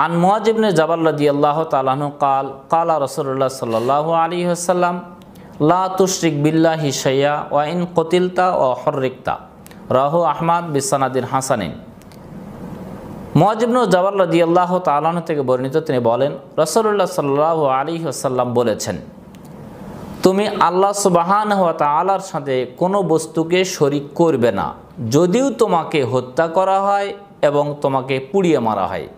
আন মুআয ইবনে জাবাল রাদিয়াল্লাহু তাআলা আনহু قال قال رسول الله صلى الله عليه وسلم لا تشرك بالله شيئا وان قتلت وحرقت রাহু আহমদ বিসনাদিন হাসানিন। মুআয ইবনে জাবাল রাদিয়াল্লাহু তাআলা আনহু থেকে বর্ণিত, তিনি বলেন রাসূলুল্লাহ সাল্লাল্লাহু আলাইহি ওয়াসাল্লাম বলেছেন, তুমি আল্লাহ সুবহানাহু ওয়া তাআলার সাথে কোনো বস্তুকে শরীক করবে না, যদিও তোমাকে হত্যা করা হয় এবং তোমাকে পুড়িয়ে মারা হয়।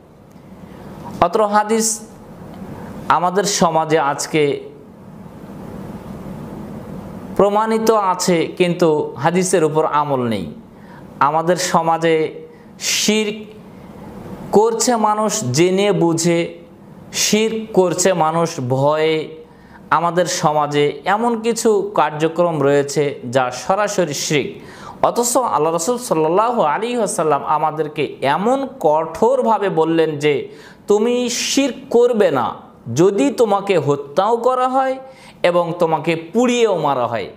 অত্র হাদিস আমাদের সমাজে আজকে প্রমাণিত আছে, কিন্তু হাদিসের উপর আমল নেই। আমাদের সমাজে শিরক করছে মানুষ জেনে বুঝে, শিরক করছে মানুষ ভয়ে। আমাদের সমাজে এমন কিছু কার্যক্রম রয়েছে যা সরাসরি শিরক, অথচ আল্লাহ রাসূল সাল্লাল্লাহু আলাইহি ওয়াসাল্লাম আমাদেরকে এমন কঠোরভাবে বললেন যে তুমি শিরক করবে না, যদি তোমাকে হত্যাও করা হয় এবং তোমাকে পুড়িয়েও মারা হয়।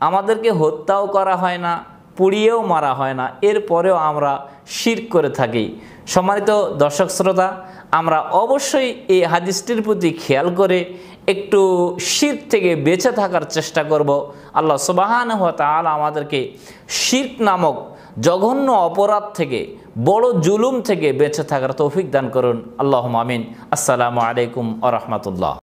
আমাদেরকে হত্যাও করা হয় না, পুড়িয়েও মারা হয় না, এরপরেও আমরা শিরক করে থাকি। সম্মানিত দর্শক শ্রোতা, আমরা অবশ্যই এই হাদিসটির প্রতি খেয়াল করে একটু শিরক থেকে বেঁচে থাকার চেষ্টা করব। আল্লাহ সুবহানাহু ওয়া তাআলা আমাদেরকে শিরক নামক জঘন্য অপরাধ থেকে, বড় জুলুম থেকে বেঁচে থাকার তৌফিক দান করুন। আল্লাহুম্মা আমিন। আসসালামু আলাইকুম ওয়া রাহমাতুল্লাহ।